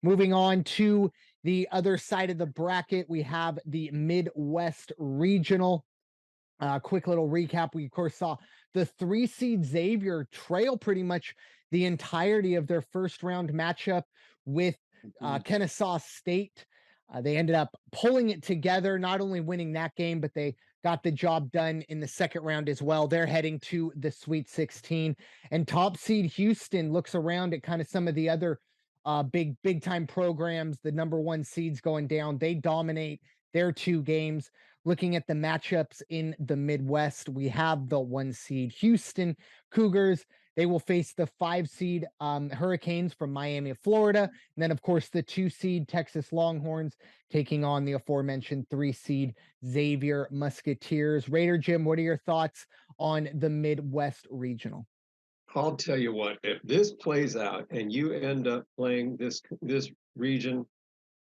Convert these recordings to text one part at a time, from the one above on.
Moving on to the other side of the bracket, we have the Midwest Regional. Quick little recap. We, of course, saw the 3 seed Xavier trail pretty much the entirety of their first round matchup with Mhm. Kennesaw State. They ended up pulling it together, not only winning that game, but they got the job done in the second round as well. They're heading to the Sweet 16. And top seed Houston looks around at kind of some of the other big time programs, the number one seeds going down. They dominate their 2 games. Looking at the matchups in the Midwest, we have the 1 seed Houston Cougars. They will face the 5 seed Hurricanes from Miami, Florida. And then, of course, the 2 seed Texas Longhorns taking on the aforementioned 3 seed Xavier Musketeers. Raider Jim, what are your thoughts on the Midwest Regional? I'll tell you what, if this plays out and you end up playing this region,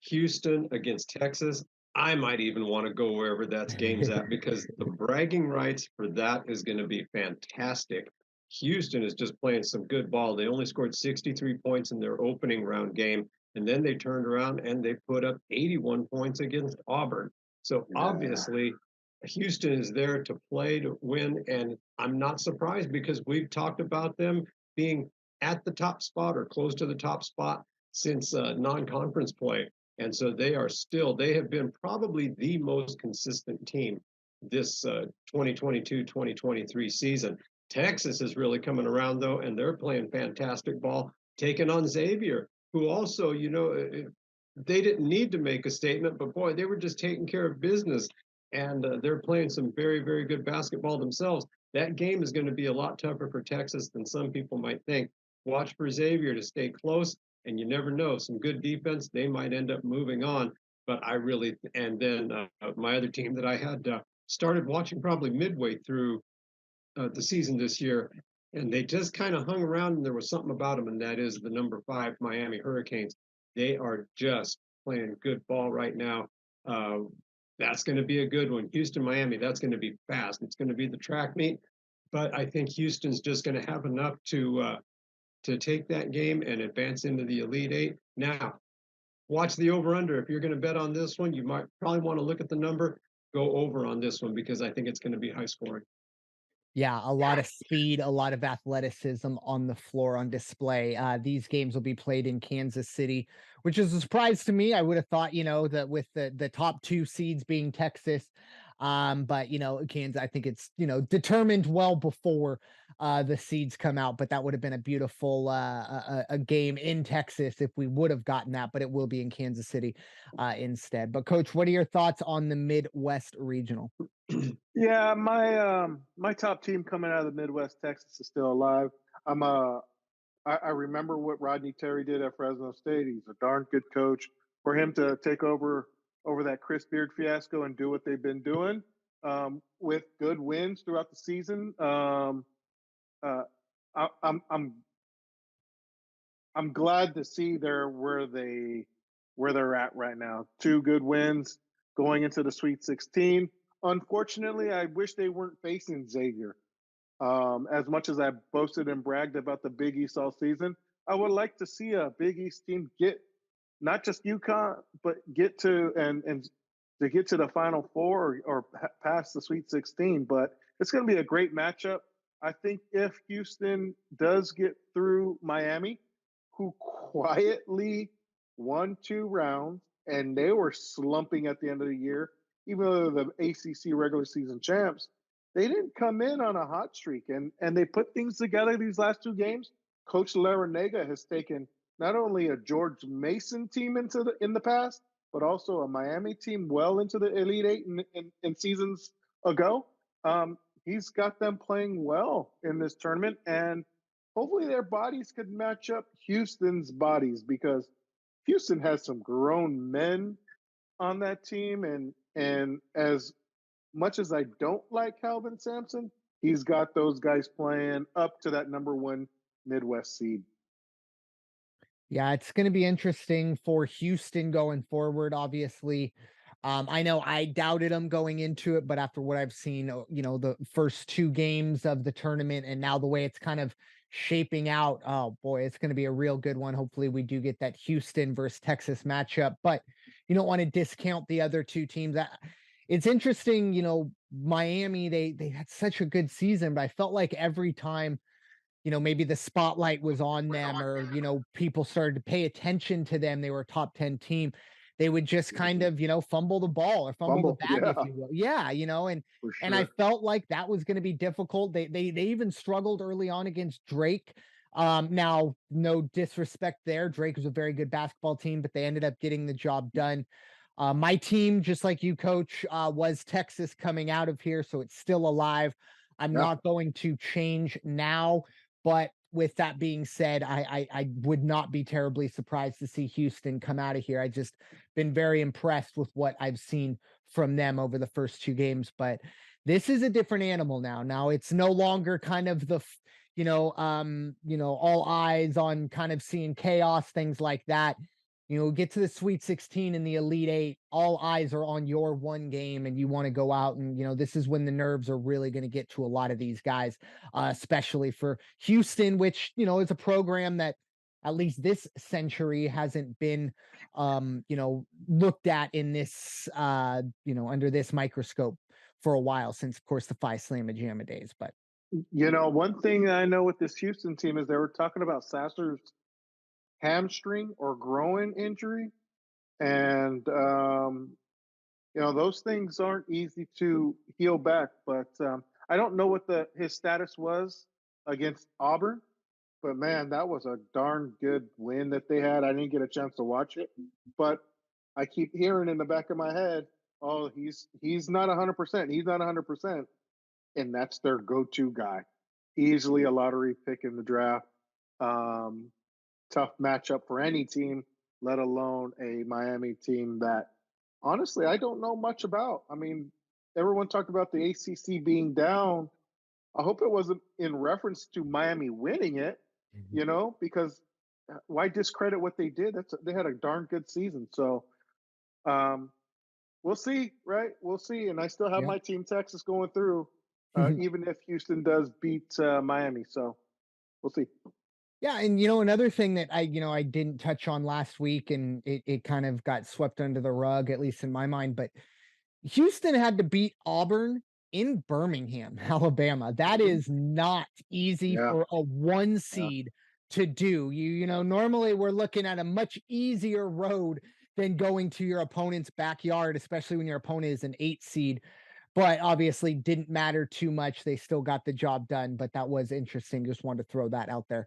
Houston against Texas, I might even want to go wherever that game's at because the bragging rights for that is going to be fantastic. Houston is just playing some good ball. They only scored 63 points in their opening round game, and then they turned around and they put up 81 points against Auburn. So Yeah. obviously, Houston is there to play to win, and I'm not surprised because we've talked about them being at the top spot or close to the top spot since non-conference play. And so they have been probably the most consistent team this 2022-2023 season. Texas is really coming around though, and they're playing fantastic ball, taking on Xavier, who also, they didn't need to make a statement, but boy, they were just taking care of business. And they're playing some very, very good basketball themselves. That game is going to be a lot tougher for Texas than some people might think. Watch for Xavier to stay close, and you never know. Some good defense, they might end up moving on. But and then my other team that I had started watching probably midway through the season this year, and they just kind of hung around, and there was something about them, and that is the number 5 Miami Hurricanes. They are just playing good ball right now. Uh, that's going to be a good one. Houston, Miami, that's going to be fast. It's going to be the track meet, but I think Houston's just going to have enough to take that game and advance into the Elite Eight. Now, watch the over under. If you're going to bet on this one, you might probably want to look at the number, go over on this one because I think it's going to be high scoring. Yeah, a lot of speed, a lot of athleticism on the floor on display. These games will be played in Kansas City, which is a surprise to me. I would have thought, that with the top 2 seeds being Texas, but Kansas, I think it's determined well before the seeds come out. But that would have been a beautiful a game in Texas if we would have gotten that. But it will be in Kansas City instead. But Coach, what are your thoughts on the Midwest Regional? Yeah, my top team coming out of the Midwest, Texas, is still alive. I'm I remember what Rodney Terry did at Fresno State. He's a darn good coach. For him to take over that Chris Beard fiasco and do what they've been doing with good wins throughout the season, uh, I'm I'm glad to see where they're at right now. 2 good wins going into the Sweet 16. Unfortunately, I wish they weren't facing Xavier. As much as I boasted and bragged about the Big East all season, I would like to see a Big East team get not just UConn, but get to and to get to the Final Four or past the Sweet 16. But it's going to be a great matchup. I think if Houston does get through Miami, who quietly won 2 rounds and they were slumping at the end of the year, even though they're the ACC regular season champs, they didn't come in on a hot streak and they put things together these last 2 games. Coach Larinaga has taken not only a George Mason team in the past, but also a Miami team well into the Elite Eight in seasons ago. He's got them playing well in this tournament, and hopefully their bodies could match up Houston's bodies because Houston has some grown men on that team, and as much as I don't like Calvin Sampson, he's got those guys playing up to that number 1 Midwest seed. Yeah, it's going to be interesting for Houston going forward. Obviously, I know I doubted them going into it, but after what I've seen, the first 2 games of the tournament and now the way it's kind of shaping out. Oh boy, it's going to be a real good one. Hopefully, we do get that Houston versus Texas matchup, but you don't want to discount the other two teams. It's interesting, Miami, they had such a good season, but I felt like every time maybe the spotlight was on them or, people started to pay attention to them. They were a top 10 team. They would just kind of, fumble the ball or fumble the Fumble, bag, if yeah, you will. Yeah, for and I sure. felt like that was going to be difficult. They even struggled early on against Drake. Now, no disrespect there. Drake was a very good basketball team, but they ended up getting the job done. My team, just like you, coach, was Texas coming out of here, so it's still alive. I'm Yeah, not going to change now, but with that being said, I would not be terribly surprised to see Houston come out of here. I just been very impressed with what I've seen from them over the first two games, but this is a different animal now. Now it's no longer kind of all eyes on kind of seeing chaos, things like that. Get to the Sweet 16 and the Elite Eight, all eyes are on your one game, and you want to go out and, this is when the nerves are really going to get to a lot of these guys, especially for Houston, which, is a program that at least this century hasn't been, looked at in this, under this microscope for a while since, of course, the Phi Slamma Jamma days. But one thing I know with this Houston team is they were talking about Sasser's hamstring or groin injury, and those things aren't easy to heal back. But I don't know what the his status was against Auburn, but man, that was a darn good win that they had. I didn't get a chance to watch it, but I keep hearing in the back of my head, "Oh, he's not 100%. He's not 100%," and that's their go-to guy. Easily a lottery pick in the draft. Um, Tough matchup for any team, let alone a Miami team that honestly I don't know much about. I mean, everyone talked about the ACC being down. I hope it wasn't in reference to Miami winning it, because why discredit what they did? They had a darn good season. So um, we'll see, right? We'll see. And I still have yeah. my team Texas going through, even if Houston does beat Miami. So we'll see. Yeah, and another thing that I didn't touch on last week, and it kind of got swept under the rug, at least in my mind, but Houston had to beat Auburn in Birmingham, Alabama. That Mhm. is not easy Yeah, for a one yeah. seed to do. Normally we're looking at a much easier road than going to your opponent's backyard, especially when your opponent is an 8 seed. But obviously didn't matter too much. They still got the job done, but that was interesting. Just wanted to throw that out there.